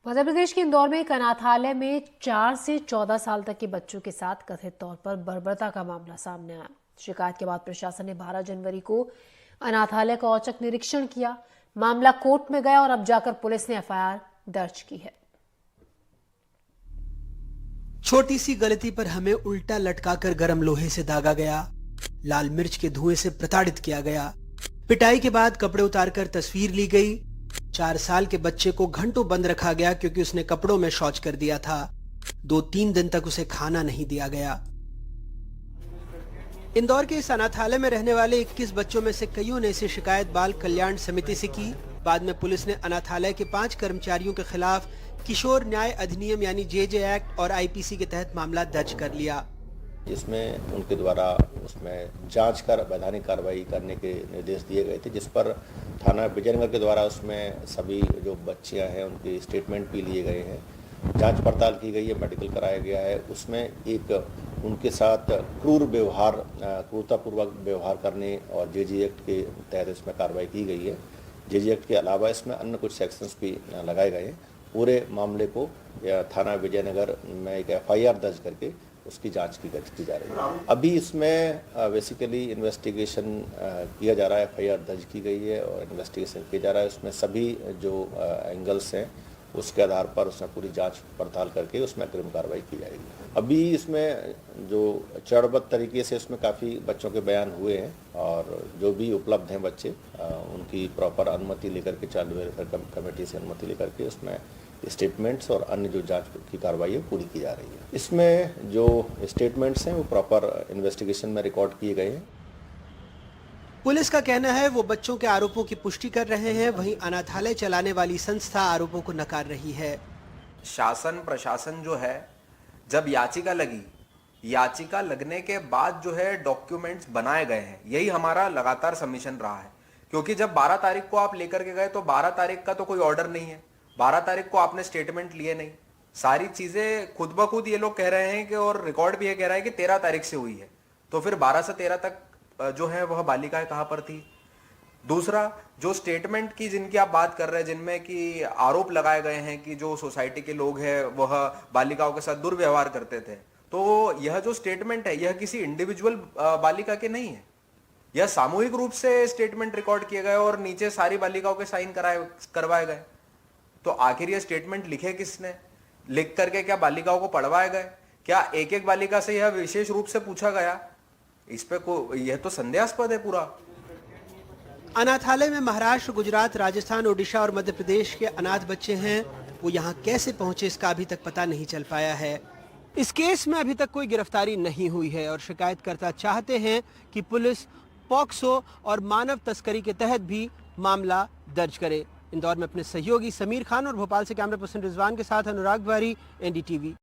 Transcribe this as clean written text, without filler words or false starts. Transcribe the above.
मध्य प्रदेश के इंदौर में एक अनाथालय में 4 से 14 साल तक के बच्चों के साथ कथित तौर पर बर्बरता का मामला सामने आया। शिकायत के बाद प्रशासन ने 12 जनवरी को अनाथालय का औचक निरीक्षण किया। मामला कोर्ट में गया और अब जाकर पुलिस ने एफआईआर दर्ज की है। छोटी सी गलती पर हमें उल्टा लटकाकर गर्म लोहे से दागा गया, लाल मिर्च के धुएं से प्रताड़ित किया गया, पिटाई के बाद कपड़े उतारकर तस्वीर ली गई। 4 साल के बच्चे को घंटों बंद रखा गया क्योंकि उसने कपड़ों में शौच कर दिया था। 2-3 दिन तक उसे खाना नहीं दिया गया। इंदौर के इस अनाथालय में रहने वाले 21 बच्चों में से कईयों ने इसे शिकायत बाल कल्याण समिति से की। बाद में पुलिस ने अनाथालय के 5 कर्मचारियों के खिलाफ किशोर न्याय अधिनियम यानी जेजे एक्ट और आईपीसी के तहत मामला दर्ज कर लिया। इसमें उनके द्वारा उसमें जांच कर वैधानिक कार्रवाई करने के निर्देश दिए गए थे, जिस पर थाना विजयनगर के द्वारा उसमें सभी जो बच्चियां हैं उनके स्टेटमेंट भी लिए गए हैं, जांच पड़ताल की गई है, मेडिकल कराया गया है। उसमें एक उनके साथ क्रूरतापूर्वक व्यवहार करने और जेजे एक्ट के तहत इसमें कार्रवाई की गई है। जेजे एक्ट के अलावा इसमें अन्य कुछ सेक्शंस भी लगाए गए हैं। पूरे मामले को थाना विजयनगर में एक एफआईआर दर्ज करके उसकी जांच की जा रही है। अभी इसमें बेसिकली इन्वेस्टिगेशन किया जा रहा है, एफआईआर दर्ज की गई है और इन्वेस्टिगेशन किया जा रहा है। उसमें सभी जो एंगल्स हैं उसके आधार पर उसमें पूरी जांच पड़ताल करके उसमें अग्रिम कार्रवाई की जाएगी। अभी इसमें जो चरणबद्ध तरीके से उसमें काफ़ी बच्चों के बयान हुए हैं और जो भी उपलब्ध हैं बच्चे उनकी प्रॉपर अनुमति लेकर के चाइल्ड वेलफेयर कमेटी से अनुमति लेकर के उसमें स्टेटमेंट्स और अन्य जो जांच की कार्रवाई है पूरी की जा रही है। इसमें जो स्टेटमेंट्स हैं वो प्रॉपर इन्वेस्टिगेशन में रिकॉर्ड किए गए हैं। पुलिस का कहना है वो बच्चों के आरोपों की पुष्टि कर रहे हैं, वहीं अनाथालय चलाने वाली संस्था आरोपों को नकार रही है। शासन प्रशासन जो है, जब याचिका लगी, याचिका लगने के बाद जो है डॉक्यूमेंट्स बनाए गए हैं, यही हमारा लगातार सबमिशन रहा है। क्योंकि जब 12 तारीख को आप लेकर के गए तो 12 तारीख का तो कोई ऑर्डर नहीं है, 12 तारीख को आपने स्टेटमेंट लिए नहीं, सारी चीजें खुद ब खुद ये लोग कह रहे हैं कि, और रिकॉर्ड भी ये कह रहा है कि 13 तारीख से हुई है। तो फिर 12 से 13 तक जो है वह बालिकाएं कहां पर थी। दूसरा, जो स्टेटमेंट की जिनकी आप बात कर रहे हैं, जिनमें कि आरोप लगाए गए हैं कि जो सोसाइटी के लोग हैं वह बालिकाओं के साथ दुर्व्यवहार करते थे, तो यह जो स्टेटमेंट है यह किसी इंडिविजुअल बालिका के नहीं है, यह सामूहिक रूप से स्टेटमेंट रिकॉर्ड किए गए और नीचे सारी बालिकाओं के साइन करवाए गए। तो आखिर यह स्टेटमेंट लिखे किसने, लिख करके क्या बालिकाओं को पढ़वाए गए, क्या एक एक बालिका से यह विशेष रूप से पूछा गया? इस पे यह तो संदेहास्पद है पूरा। अनाथालय में महाराष्ट्र, गुजरात, राजस्थान, ओडिशा और मध्य प्रदेश के अनाथ बच्चे हैं। वो यहाँ कैसे पहुंचे इसका अभी तक पता नहीं चल पाया है। इस केस में अभी तक कोई गिरफ्तारी नहीं हुई है और शिकायतकर्ता चाहते हैं कि पुलिस पॉक्सो और मानव तस्करी के तहत भी मामला दर्ज करे। इंदौर में अपने सहयोगी समीर खान और भोपाल से कैमरा पर्सन रिजवान के साथ अनुराग बारी, एनडीटीवी।